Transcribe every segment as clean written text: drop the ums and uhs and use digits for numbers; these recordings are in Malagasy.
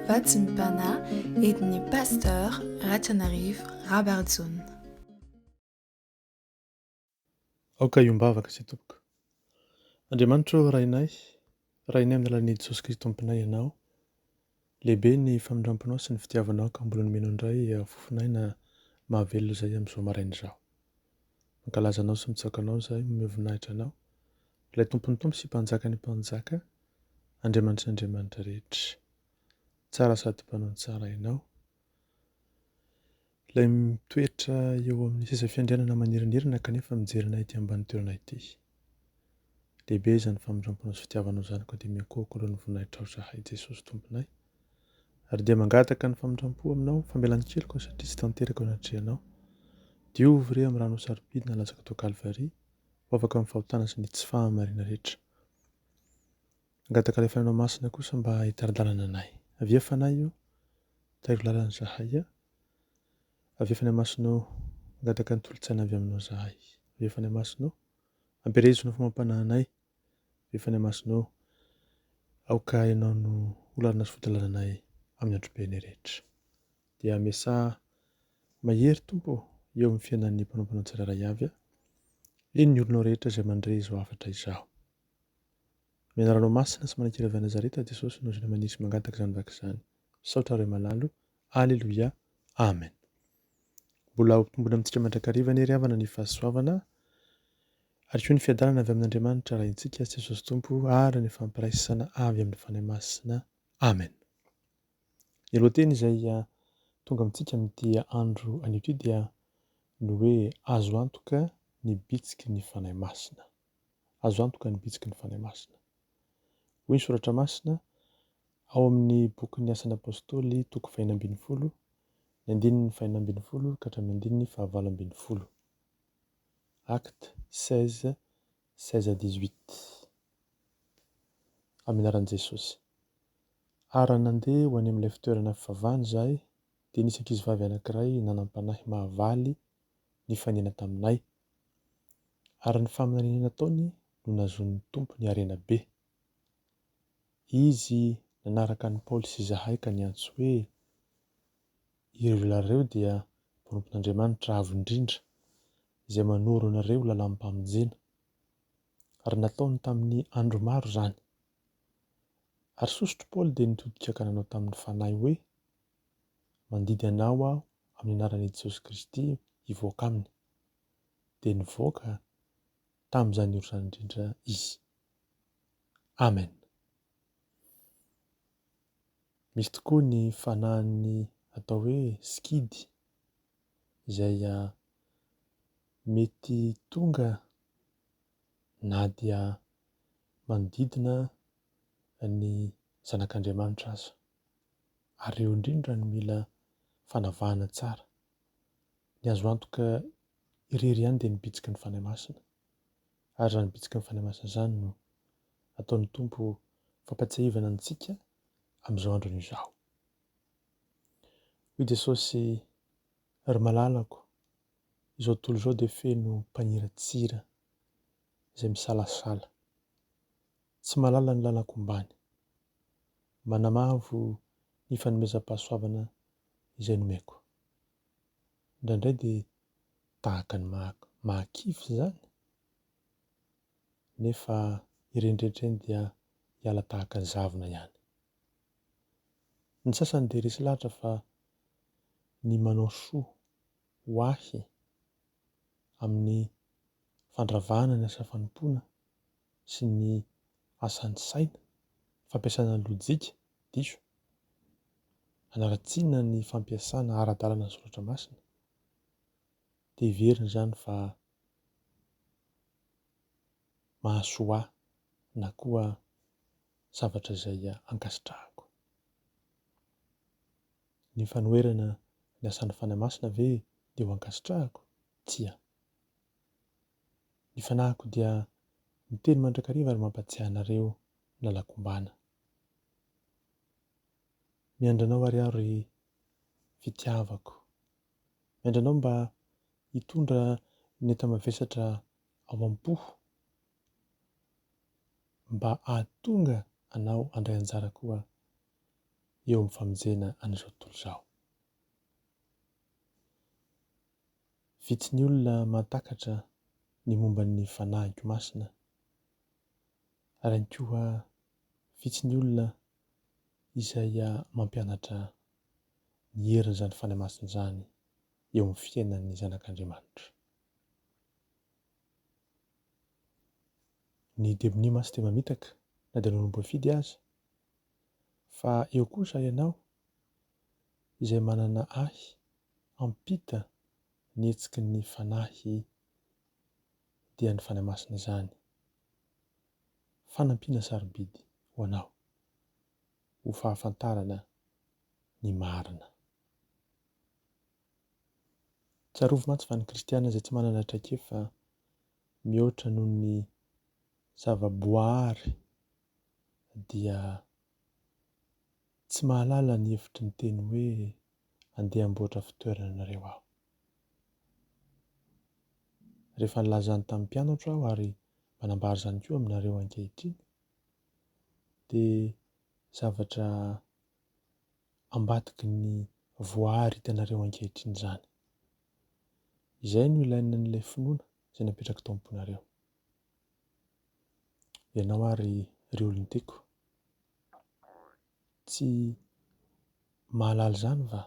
Fanahy entin'i Pasteur RATIANARIVO Rabarijaona. Aoka iombavaka izay tompoko. Andriamanitra ô rainay amin'ny alalan'i Jesosy Kristy Tomponay ianao. Lehibe ny famindramponao sy ny fitiavanao ka mbola nomenao indray fofona na mahavelona izay amin'izao maraina izao. Mankalaza anao sy mitsaoka anao izahay, manome voninahitra anao. Ilay tompony tompo sy mpanjaka ny mpanjaka, Andriamanitra sy Andriamanitra rehetra. Tsara sady mpanao tsara ianao. Ilay mitoetra eo amin'ny seza fiandrianana manirinirina kanefa mijerina ity ambany toerana ity. Lehibe izany famindramponao sy fitiavanao izany koa dia miakoko aloha ny voninahitra ao zahay Jesosy Tomponay. Ary dia mangataka ny famindrampo aminao, famelan-keloka satria tsy tanteraka ao anatrehanao. Diovy re amin'ny rano saripidina latsaka tao Kalvaria, ho afaka amin'ny fahotana sy ny tsy fahamarina rehetra. Mangataka ilay Fanahy Masina kosa mba hitaridalana anay. Avia Fanahy io, tairo lalana zahay. Avia Fanahy Masinao, mangataka ny tolotsaina avy aminao zahay. Avia Fanahy Masinao, ampiarezona fomam-panahy anay. Avia Fanahy Masinao, aoka ianao no olalana sy fodalananay amin'ny andro-beny rehetra. Dia miasa mahery tompo eo amin'ny fiainan'ny mpanao tsirairay avy. Iny ny olonao rehetra izay mandray izao hafatra izao. Menaranao masina sy manakira avy Nazareta Jesosy no izay manisy mangataka izany vaka izany. Saotra iray malalo. Alleluia. Amen. Mbola hotombona amintsika mandrakariva ny ry havana ny fahasoavana. Ary koa ny fiadanana avy amin'Andriamanitra raintsika Jesosy Tompo ary ny fampiraisana avy amin'ny Fanahy Masina. Amen. Ny lohateny izay tonga amintsika amin'ity andro anio ity dia ny hoe azo antoka ny bitsiky ny Fanahy Masina. Azo antoka ny bitsiky ny Fanahy Masina. Hoy ny soratra masina ao amin'ny bokin'ny Asan'ny Apôstôly toko 2:12, ny andininy 2:12 ka hatramin'ny andininy 9:20. Acte 16:16-18. Amin'ny anaran'i Jesosy. Ary nandeha ho any amin'ilay fitoerana fivavahana izahay, dia nisy ankizivavy anankiray nanam-panahy mahavaly ny fanena taminay. Ary ny faminaniana nataony no nahazoan'ny tompony harena be. Izy nanaraka ny Paoly sy izahay ka niantso hoe ireo lareo dia mpanompon'Andriamanitra avo indrindra izay manoro anareo lalam-pamonjena. Ary nataony tamin'ny andro maro izany. Ary sosotro Paoly dia nitodika ka nanao tamin'ny fanahy hoe mandidy anao aho amin'ny anaran'i Jesosy Kristy hivoaka aminy. Dia nivoaka tamin'izany oro izany indrindra izy. Amen. Misy tokoa ny fanahiny atao hoe skidy izay mety tonga na dia manodidina ny zanak'Andriamanitra aza. Ary eo indrindra ny mila fanavahana tsara. Ny azo antoka irery ihany dia ny bitsiky ny Fanahy Masina. Ary raha ny bitsiky ny Fanahy Masina izany no ataon'ny Tompo fampatsiahivana antsika amin'izao andro izao. Hoy Jesosy, ry malalako, izao tontolo izao dia feno mpaniratsira izay misalasala. Tsy mahalala ny lalako ombany. Manamavo ny fanomezam-pahasoavana izay nomeko. Indraindray dia tahaka ny mahakify izany. Nefa irendretra iny dia hiala tahaka ny zavona ihany. Ny sasany dia resy lahatra fa ny manao soa ho ahy amin'ny fandravahana ny asa fanompoana sy ny asan'ny saina, fampiasana ny lojika, diso, anaratsiana ny fampiasana ara-dalàna ny soratra masina, dia heverina izany fa mahasoa ahy na koa zavatra izay ankasitrahako. Ny fanoherana ny asan'ny Fanahy Masina ve dia ho ankasitrahako? Tsia. Ny fanahiko dia miteny mandrakariva ary mampatsiahy anareo lalako ombana. Miandranao ary fitiavako. Miandranao mba hitondra ny enta-mavesatra ao am-po, mba ahatonga anao handray anjara koa eo amin'ny famonjena an'izao tontolo izao. Vitsy ny olona mahatakatra ny momba ny Fanahy Masina, ary ihany koa vitsy ny olona izay mampianatra ny herin'izany Fanahy Masina izany eo amin'ny fiainan'ny zanak'Andriamanitra. Ny diabini masy dia mamitaka na dia nanomboka fidy aza, fa eo kosa ianao izay manana ahy ampita ny hetsiky ny fanahy dia ny Fanahy Masina izany. Fanampiana sarobidy ho anao ho fahafantarana ny marina. Tsarovy mantsy fa ny kristiana izay tsy manana traikefa mihoatra noho ny zavaboary dia tsy mahalala ny hevitry ny teny hoe andeha amboatra fitoerana nareo aho. Rehefa nilazany tamin'ny mpianatra aho ary manambara izany koa aminareo ankehitriny dia zavatra ambadiky ny voary hitanareo ankehitriny izany. Izay no ilaina n'ilay finoana izay napetraka tao am-ponareo. Ianao ary ry olon-tiako, tsy mahalala izany va?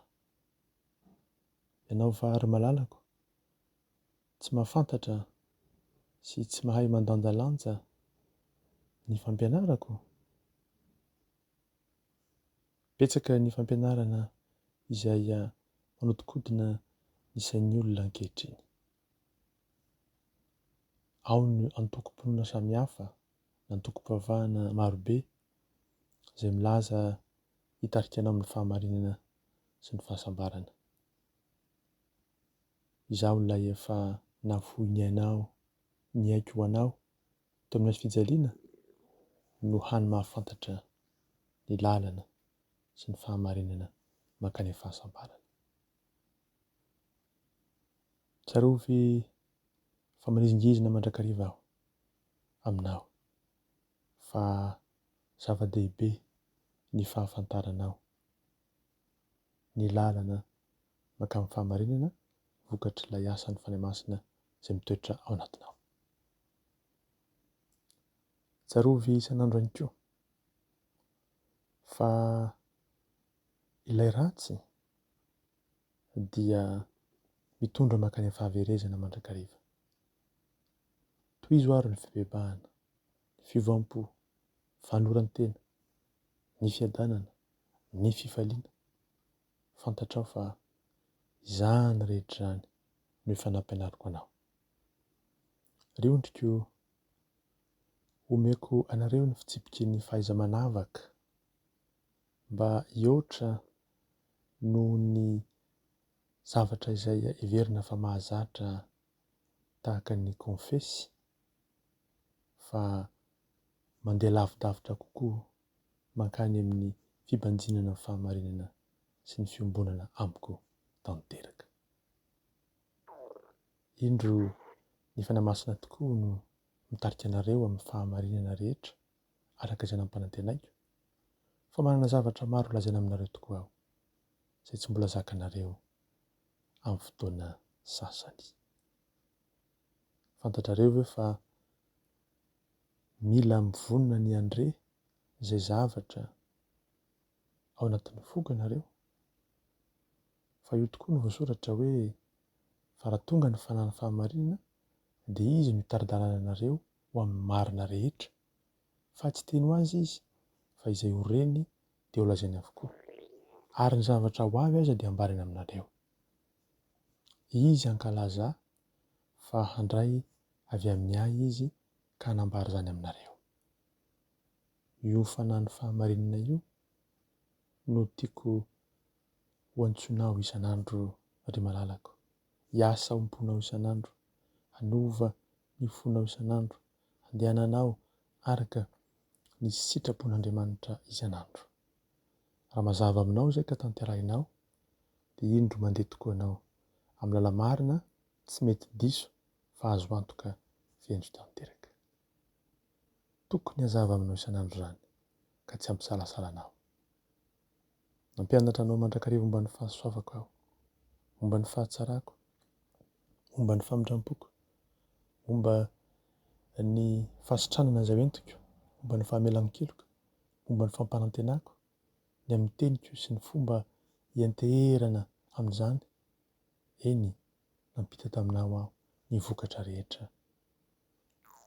Ianao va ary malalako, tsy mahafantatra sy tsy mahay mandanjalanja ny fampianarako? Betsaka ny fampianarana izay manodikodina ny sain'ny olona ankehitriny. Ao ny antokom-pinoana samihafa, ny antokom-pavahana marobe izay milaza hitarika anao amin'ny fahamarinana sy ny fahasambarana. Izaho ilay efa nahafoy ny ainao, ny aiko ho anao teo amin'ny fijaliana no hany mahafantatra ny lalana sy ny fahamarinana mankany amin'ny fahasambarana. Tsarovy fa manizingizina mandrakariva aho aminao, fa zava-dehibe ny fahafantaranao ny lalana mankany amin'ny fahamarinana vokatry ilay asan'ny Fanahy Masina izay mitoetra ao anatinao. Tsarovy isan'andro ihany koa fa ilay ratsy dia mitondra mankany amin'ny fahaverezana mandrakariva. Tohizo ary ny fibebahana, ny fivampo, fanorantena, ny fiadanana, ny fifaliana. Fantatrao fa izany rehetra izany no efa nampianariko anao. Riondriko omeko anareo ny fitsipiky ny fahaiza-manavaka mba hihoatra noho ny zavatra izay heverina fa mahazatra tahaka ny confesy, fa mandeha lavidavitra kokoa mankany amin'ny fibanjinana ny fahamarinana sy ny fiombonana amiko tanteraka. Indro ny Fanahy Masina tokoa no mitarika anareo amin'ny fahamarinana rehetra araka izay nampanantenaiko, fa manana zavatra maro lazaina aminareo tokoa aho izay tsy mbola zakanareo amin'ny fotoana sasany. Fantatrareo ve fa mila mivonona ny andre izay zavatra ao anatin'ny foko ianareo? Fa io tokoa no voasoratra hoe fa raha tonga ny fanahany fahamarinana dia izy no hitari-dalàna anareo ho amin'ny marina rehetra, fa tsy teny ho azy izy fa izay ho reny dia ho lazainy avokoa, ary ny zavatra ho avy aza dia ambariny aminareo. Izy ankalaza fa handray avy amin'ny ahy izy ka hanambara izany aminareo. Io fanahany fahamarinana io no tiako ho antsoinao isan'andro ry malalako. Hiasa omponao isan'andro, hanova ny fonao isan'andro, handehananao araka ny sitrapon'Andriamanitra isan'andro. Raha mazava aminao izay ka tanterahinao dia indro mandeha tokoa anao amin'ny lala marina, tsy mety diso fa azo antoka fiandry tanteraka. Tokony hazava aminao isan'andro izany ka tsy hampisalasala anao. Mampianatra anao mandrakariva momba ny fahasoavako aho, momba ny fahatsarako, momba ny famindram-poko, momba ny fasitranana izay entiko, momba ny fahamelan-keloka, momba ny fampanantenako, ny amin'ny teniko sy ny fomba hianteherana amin'izany. Eny, nampita taminao aho ny vokatra rehetra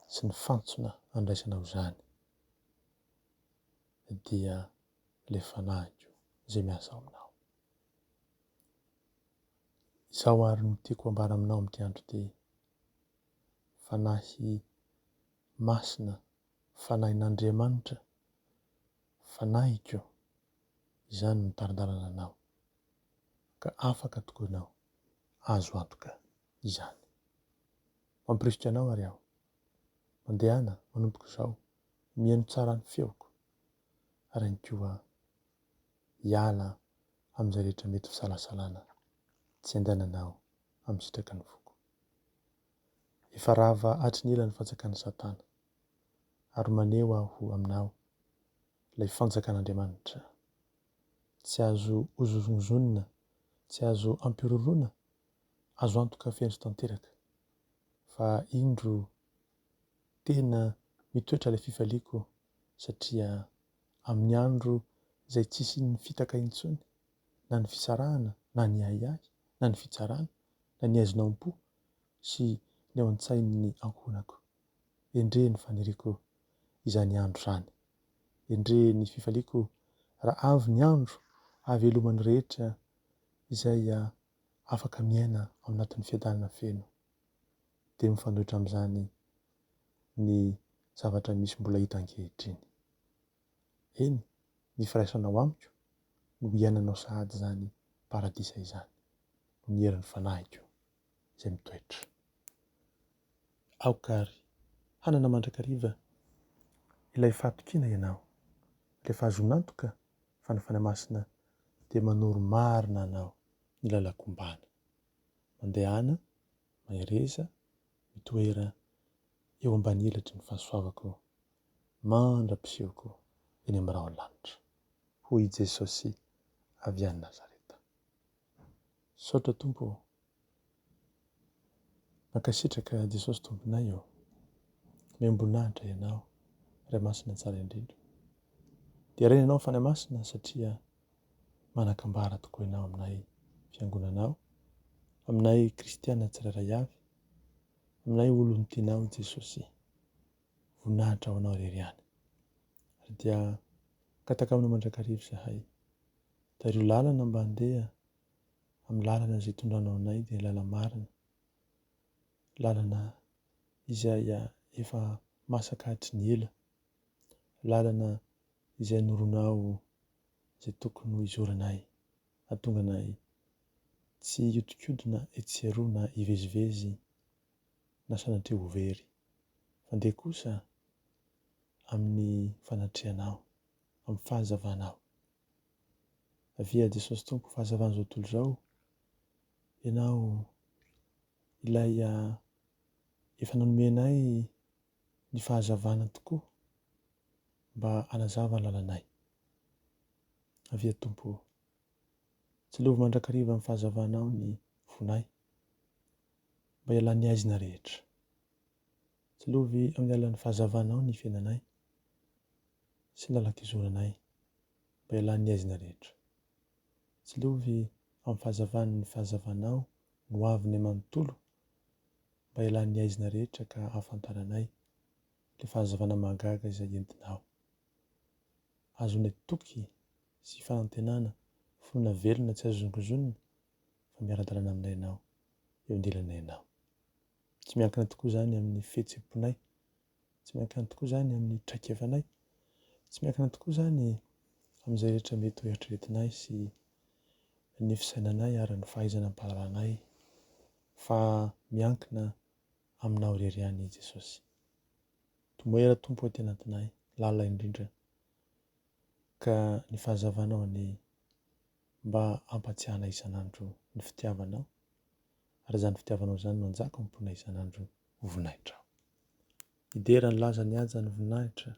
sy ny fantsona andraisanao izany dia ilay fanahiko izay miasa ao aminao. Izaho ary no tiako ambara aminao amin'ity andro ity. Fanahy masina, fanahin'Andriamanitra, fanahiko izany no tarantarana anao ka afaka tokoa ianao azo antoka izany. Mampirisitra anao ary aho, mandehana manomboka izao, mihaino tsara ny feoko ary ny koa hiala amin'izay rehetra mety fisalasalana tsy andehananao amin'ny sitraky ny voko. Efa rava hatry ny ela ny fanjakan'ny Satana ary maneho aho aminao ilay fanjakan'Andriamanitra. Tsy azo hozongozonina, tsy azo ampiroroana, azo antoka fendro tanteraka fa indro tena mitoetra ilay fifaliako satria amin'ny andro izay tsisy ny fitaka intsony na ny fisarahana na ny ahiahy na ny fitsarana na ny aizonao-po sy ny ao an-tsain'ny ankonako. Endre ny faniriako izany andro izany, endre ny fifaliako raha avy ny andro avy eloman'ny rehetra izay afaka miaina ao anatin'ny fiadanana feno dia mifanohitra amin'izany ny zavatra misy mbola hita ankehitriny. Eny, ny firaisanao amiko no hiainanao sahady izany paradisa izany, no ny herin'ny fanahiko izay mitoetra. Aokary, hanana mandrakariva ilay fahatokiana ianao, ilay fahazonantoka fa ny Fanahy Masina dia manoro marina anao ny lalako ombana. Mandehana, mahereza, mitoera eo ambany elatry ny fahasoavako, mandra-pisehoko eny amin'ny rahalanitra. Hoy Jesosy avy any Nazareta. Saotra Tompo, mankasitraka Jesosy Tomponay eo, miamboninahitra ianao, Ray Masina tsara indrindra. Dia raha ianao Fanahy Masina satria manakambara tokoa ianao aminay fiangonanao, aminay kristiana tsirairay avy, aminay olon'ny tianao Jesosy. Voninahitra ho anao irery ihany. Ary dia kataka-mona mandrakariva zahay. Tario lalana mba handeha amin'ny lalana izay tondranao anay dia lala marina. Lalana izay efa masaka hatry ny ela. Lalana izay noronao izay tokony ho izoranay, ahatonga anay tsy hiodikodina etsy sy eroa na hivezivezy na sanatria ho very, fa andeha kosa amin'ny fanatrehanao, amin'ny fahazavanao. Avia Jesosy Tompo fahazavan'izao tontolo izao, ianao ilay efa nanomenay ny fahazavana tokoa mba hanazava ny lalanay. Avia Tompo, tsy lovy mandrakariva amin'ny fahazavanao ny fonay mba hialan'ny aizina rehetra. Tsy lovy amin'ny alalan'ny fahazavanao ny fiainanay sy ny lalakizoranay mba hialan'ny aizina rehetra. Tsy lovy amin'ny fahazavan'ny fahazavanao no avy ny manontolo mba hialan'ny aizina rehetra ka ahafantaranay ilay fahazavana mahagaga izay entinao. Azonay toky sy fanantenana, fonina velona tsy azo zongozonina fa miara-dalàna aminay ianao, eo andilanay ianao. Tsy miankina tokoa izany amin'ny fihetsem-ponay, tsy miankina tokoa izany amin'ny traikefanay, tsy miankina tokoa izany amin'izay rehetra mety ho eritreretinay sy ny fisainanay ary ny fahaizana ampahalalanay, fa miankina aminao irery ihany Jesosy. Tomoera Tompo aty anatinay, lalina indrindra ka ny fahazavanao ny mba ampatsiahanay isan'andro ny fitiavanao, ary izany fitiavanao izany no hanjaka mipona isan'andro ho voninahitra. Idera ny laza ny haja ny voninahitra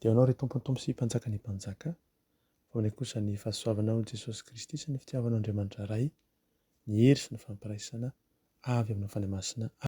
dia ianao ry Tompo sy mpanjaka ny mpanjaka, fa Ao kosa ny fahasoavanao Jesosy Kristy sy ny fitiavanao Andriamanitra ray, ny hery sy ny fampiraisana avy amin'ny Fanahy Masina.